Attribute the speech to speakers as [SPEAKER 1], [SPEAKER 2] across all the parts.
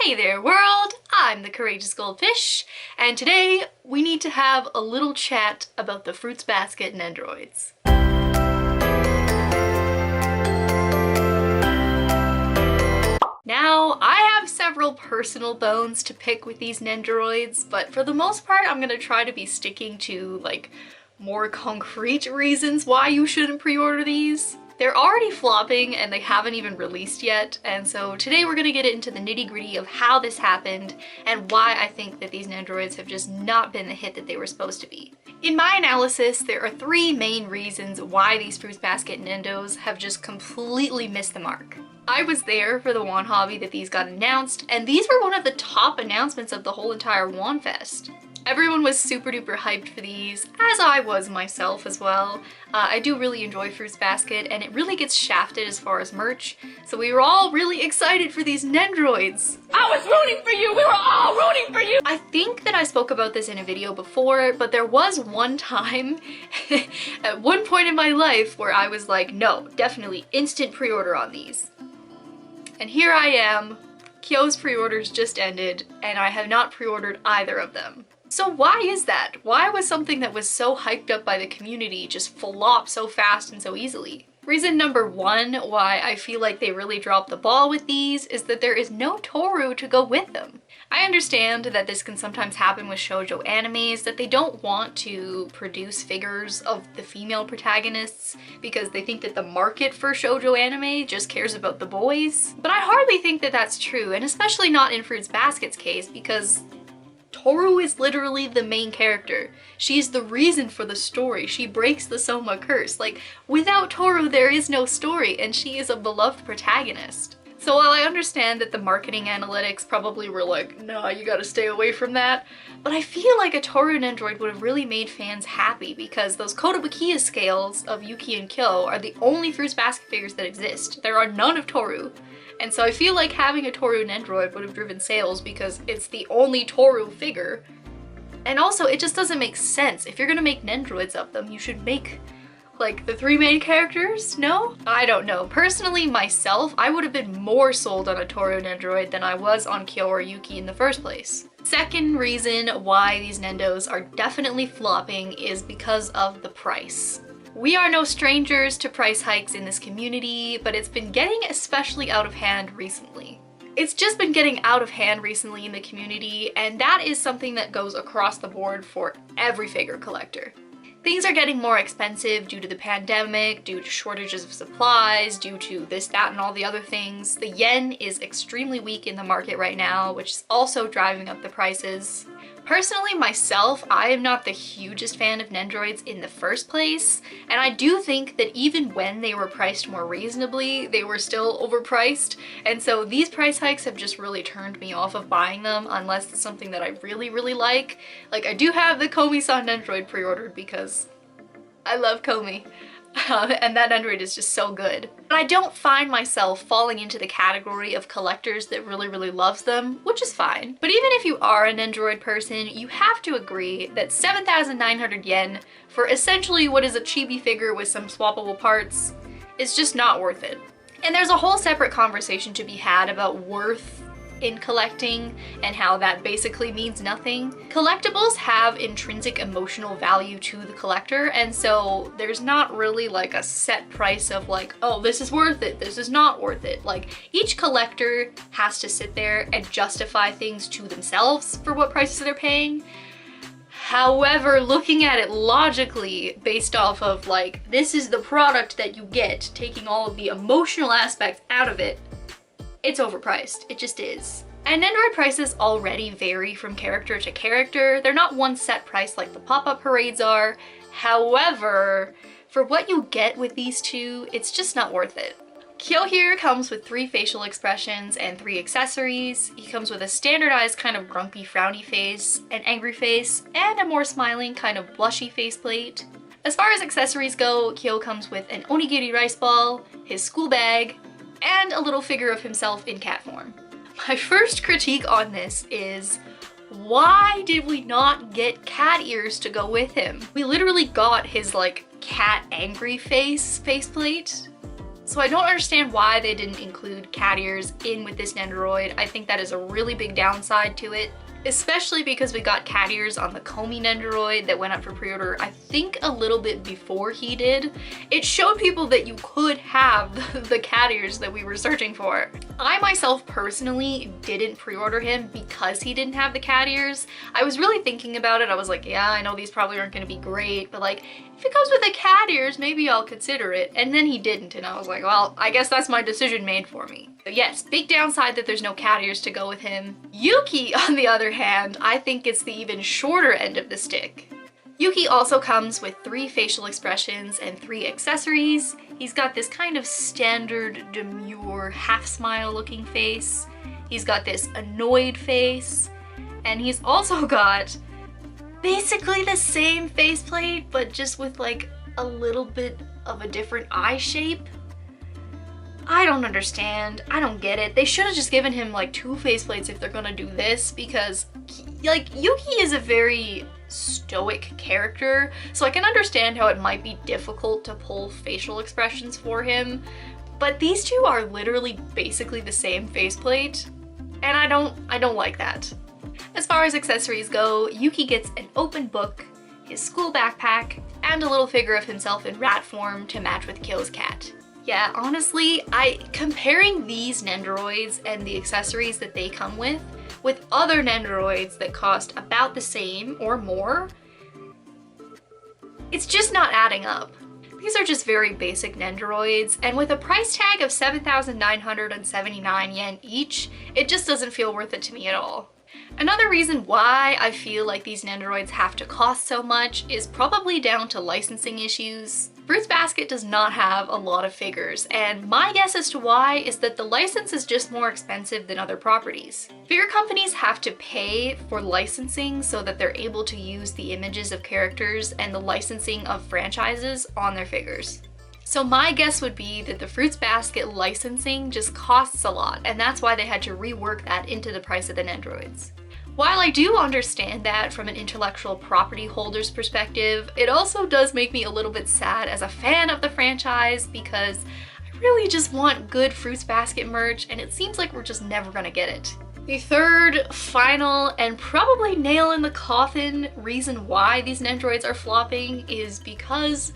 [SPEAKER 1] Hey there world, I'm the Courageous Goldfish, and today we need to have a little chat about the Fruits Basket Nendoroids. Now, I have several personal bones to pick with these Nendoroids, but for the most part I'm gonna try to be sticking to like more concrete reasons why you shouldn't pre-order these. They're already flopping and they haven't even released yet, and so today we're gonna get into the nitty-gritty of how this happened and why I think that these Nendoroids have just not been the hit that they were supposed to be. In my analysis, there are three main reasons why these Fruits Basket Nendos have just completely missed the mark. I was there for the Wand Hobby that these got announced, and these were one of the top announcements of the whole entire Wand Fest. Everyone was super duper hyped for these, as I was myself as well. I do really enjoy Fruits Basket, and it really gets shafted as far as merch, so we were all really excited for these Nendoroids. I was rooting for you! We were all rooting for you! I think that I spoke about this in a video before, but there was one time, at one point in my life, where I was like, no, definitely instant pre-order on these. And here I am, Kyo's pre-orders just ended, and I have not pre-ordered either of them. So why is that? Why was something that was so hyped up by the community just flop so fast and so easily? Reason number one why I feel like they really dropped the ball with these is that there is no Toru to go with them. I understand that this can sometimes happen with shoujo animes, that they don't want to produce figures of the female protagonists because they think that the market for shoujo anime just cares about the boys. But I hardly think that that's true, and especially not in Fruits Basket's case, because Toru is literally the main character. She's the reason for the story. She breaks the Soma curse. Like, without Toru there is no story, and she is a beloved protagonist. So while I understand that the marketing analytics probably were like, nah, you gotta stay away from that, but I feel like a Toru Nendoroid would have really made fans happy because those Kotobukiya scales of Yuki and Kyo are the only Fruits Basket figures that exist. There are none of Toru. And so I feel like having a Toru Nendoroid would have driven sales because it's the only Toru figure. And also, it just doesn't make sense. If you're gonna make Nendoroids of them, you should make like the three main characters, no? I don't know. Personally, myself, I would have been more sold on a Toru Nendoroid than I was on Kyo or Yuki in the first place. Second reason why these Nendos are definitely flopping is because of the price. We are no strangers to price hikes in this community, but it's been getting especially out of hand recently. It's just been getting out of hand recently in the community, and that is something that goes across the board for every figure collector. Things are getting more expensive due to the pandemic, due to shortages of supplies, due to this, that, and all the other things. The yen is extremely weak in the market right now, which is also driving up the prices. Personally, myself, I am not the hugest fan of Nendoroids in the first place, and I do think that even when they were priced more reasonably, they were still overpriced, and so these price hikes have just really turned me off of buying them unless it's something that I really, really like. Like, I do have the Komi-san Nendoroid pre-ordered because I love Komi. And that Nendoroid is just so good. But I don't find myself falling into the category of collectors that really, really loves them, which is fine. But even if you are a Nendoroid person, you have to agree that 7,900 yen for essentially what is a chibi figure with some swappable parts is just not worth it. And there's a whole separate conversation to be had about worth in collecting and how that basically means nothing. Collectibles have intrinsic emotional value to the collector, and so there's not really like a set price of like, oh, this is worth it, this is not worth it. Like, each collector has to sit there and justify things to themselves for what prices they're paying. However, looking at it logically, based off of like, this is the product that you get, taking all of the emotional aspects out of it, it's overpriced. It just is. And Nendoroid prices already vary from character to character. They're not one set price like the pop-up parades are. However, for what you get with these two, it's just not worth it. Kyo here comes with 3 facial expressions and 3 accessories. He comes with a standardized kind of grumpy frowny face, an angry face, and a more smiling kind of blushy faceplate. As far as accessories go, Kyo comes with an onigiri rice ball, his school bag, and a little figure of himself in cat form. My first critique on this is, why did we not get cat ears to go with him? We literally got his like cat angry faceplate. So I don't understand why they didn't include cat ears in with this Nendoroid. I think that is a really big downside to it, especially because we got cat ears on the Comey Nendoroid that went up for pre-order, I think a little bit before he did. It showed people that you could have the cat ears that we were searching for. I myself personally didn't pre-order him because he didn't have the cat ears. I was really thinking about it. I was like, yeah, I know these probably aren't gonna be great, but like, if it comes with the cat ears, maybe I'll consider it. And then he didn't, and I was like, well, I guess that's my decision made for me. But yes, big downside that there's no cat ears to go with him. Yuki, on the other hand, I think it's the even shorter end of the stick. Yuki also comes with 3 facial expressions and 3 accessories. He's got this kind of standard, demure, half-smile looking face. He's got this annoyed face. And he's also got basically the same faceplate, but just with like a little bit of a different eye shape. I don't understand. I don't get it. They should have just given him like 2 faceplates if they're gonna do this, because like Yuki is a very stoic character, so I can understand how it might be difficult to pull facial expressions for him, but these two are literally basically the same faceplate, and I don't like that. As far as accessories go, Yuki gets an open book, his school backpack, and a little figure of himself in rat form to match with Kyo's cat. Yeah, honestly, comparing these Nendoroids and the accessories that they come with other Nendoroids that cost about the same or more, it's just not adding up. These are just very basic Nendoroids, and with a price tag of 7,979 yen each, it just doesn't feel worth it to me at all. Another reason why I feel like these Nendoroids have to cost so much is probably down to licensing issues. Fruits Basket does not have a lot of figures, and my guess as to why is that the license is just more expensive than other properties. Figure companies have to pay for licensing so that they're able to use the images of characters and the licensing of franchises on their figures. So my guess would be that the Fruits Basket licensing just costs a lot, and that's why they had to rework that into the price of the Nendoroids. While I do understand that from an intellectual property holder's perspective, it also does make me a little bit sad as a fan of the franchise, because I really just want good Fruits Basket merch, and it seems like we're just never gonna get it. The third, final, and probably nail in the coffin reason why these Nendoroids are flopping is because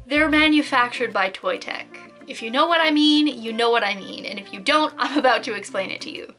[SPEAKER 1] they're manufactured by ToyTec. If you know what I mean, you know what I mean, and if you don't, I'm about to explain it to you.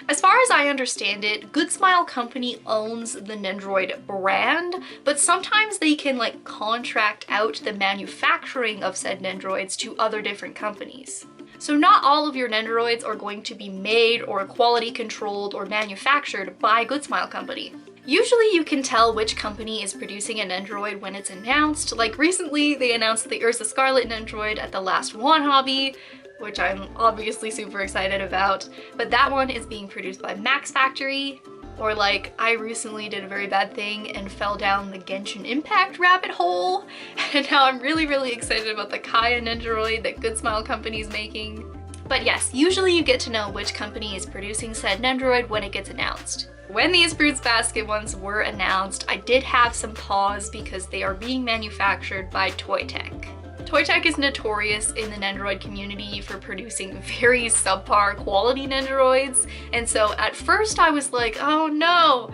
[SPEAKER 1] As far as I understand it, Good Smile Company owns the Nendoroid brand, but sometimes they can like contract out the manufacturing of said Nendoroids to other different companies. So not all of your Nendoroids are going to be made or quality controlled or manufactured by Good Smile Company. Usually you can tell which company is producing a Nendoroid when it's announced. Like recently they announced the Ursa Scarlet Nendoroid at the last One Hobby, which I'm obviously super excited about, but that one is being produced by Max Factory. Or like, I recently did a very bad thing and fell down the Genshin Impact rabbit hole, and now I'm really excited about the Kaya Nendoroid that Good Smile Company is making. But yes, usually you get to know which company is producing said Nendoroid when it gets announced. When these Fruits Basket ones were announced, I did have some pause because they are being manufactured by ToyTec. ToyTec is notorious in the Nendoroid community for producing very subpar quality Nendoroids, and so at first I was like, oh no,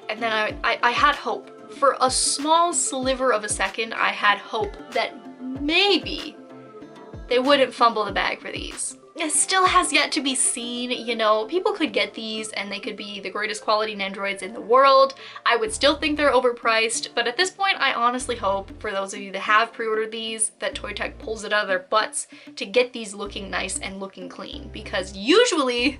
[SPEAKER 1] and then I had hope. For a small sliver of a second, I had hope that maybe they wouldn't fumble the bag for these. It still has yet to be seen, you know, people could get these and they could be the greatest quality Nendoroids in the world. I would still think they're overpriced, but at this point I honestly hope, for those of you that have pre-ordered these, that ToyTec pulls it out of their butts to get these looking nice and looking clean, because usually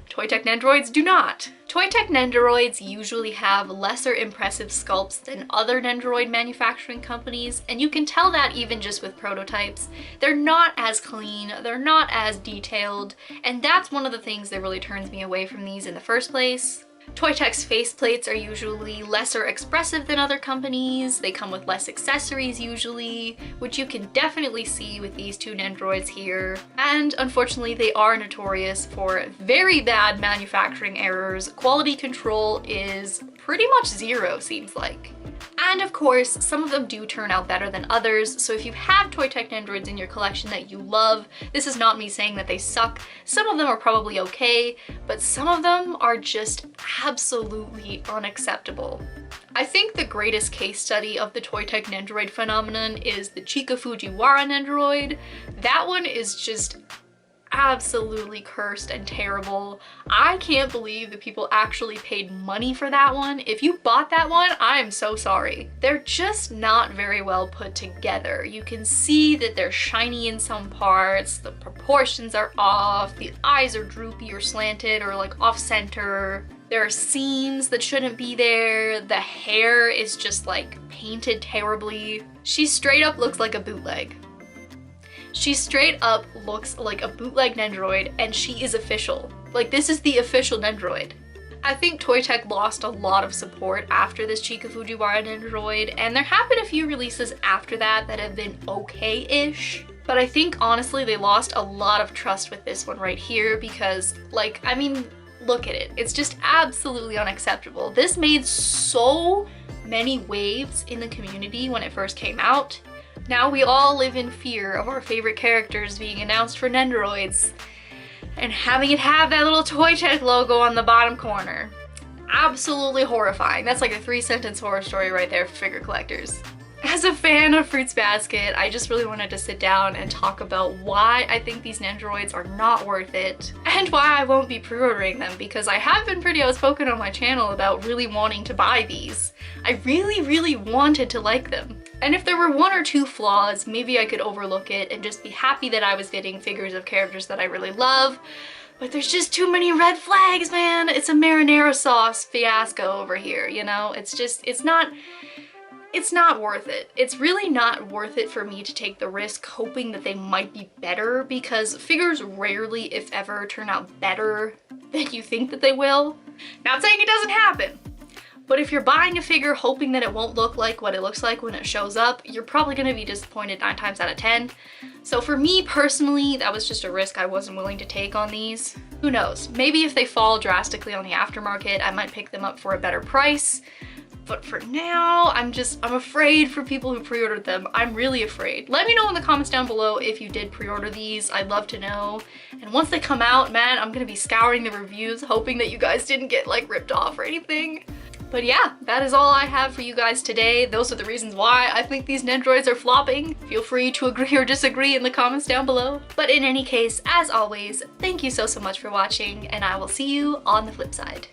[SPEAKER 1] ToyTec Nendoroids do not. ToyTec Nendoroids usually have lesser impressive sculpts than other Nendoroid manufacturing companies, and you can tell that even just with prototypes. They're not as clean, they're not as detailed, and that's one of the things that really turns me away from these in the first place. ToyTec's faceplates are usually lesser expressive than other companies, they come with less accessories usually, which you can definitely see with these two Nendoroids here. And unfortunately they are notorious for very bad manufacturing errors. Quality control is pretty much zero, seems like. And of course, some of them do turn out better than others, so if you have ToyTec Nendoroids in your collection that you love, this is not me saying that they suck. Some of them are probably okay, but some of them are just absolutely unacceptable. I think the greatest case study of the ToyTec Nendoroid phenomenon is the Chika Fujiwara Nendoroid. That one is just absolutely cursed and terrible. I can't believe that people actually paid money for that one. If you bought that one, I am so sorry. They're just not very well put together. You can see that they're shiny in some parts, the proportions are off, the eyes are droopy or slanted or like off center. There are seams that shouldn't be there. The hair is just like painted terribly. She straight up looks like a bootleg. She straight up looks like a bootleg Nendoroid, and she is official. Like, this is the official Nendoroid. I think ToyTec lost a lot of support after this Chika Fujiwara Nendoroid, and there have been a few releases after that that have been okay-ish. But I think, honestly, they lost a lot of trust with this one right here because, like, I mean, look at it. It's just absolutely unacceptable. This made so many waves in the community when it first came out. Now we all live in fear of our favorite characters being announced for Nendoroids and having it have that little ToyTec logo on the bottom corner. Absolutely horrifying. That's like a 3-sentence horror story right there for figure collectors. As a fan of Fruits Basket, I just really wanted to sit down and talk about why I think these Nendoroids are not worth it and why I won't be pre-ordering them, because I have been pretty outspoken on my channel about really wanting to buy these. I really wanted to like them. And if there were 1 or 2 flaws, maybe I could overlook it and just be happy that I was getting figures of characters that I really love. But there's just too many red flags, man. It's a marinara sauce fiasco over here, you know? It's not worth it. It's really not worth it for me to take the risk hoping that they might be better, because figures rarely, if ever, turn out better than you think that they will. Not saying it doesn't happen, but if you're buying a figure hoping that it won't look like what it looks like when it shows up, you're probably gonna be disappointed 9 times out of 10. So for me personally, that was just a risk I wasn't willing to take on these. Who knows? Maybe if they fall drastically on the aftermarket, I might pick them up for a better price. But for now, I'm afraid for people who pre-ordered them. I'm really afraid. Let me know in the comments down below if you did pre-order these. I'd love to know. And once they come out, man, I'm gonna be scouring the reviews, hoping that you guys didn't get like ripped off or anything. But yeah, that is all I have for you guys today. Those are the reasons why I think these Nendoroids are flopping. Feel free to agree or disagree in the comments down below. But in any case, as always, thank you so much for watching, and I will see you on the flip side.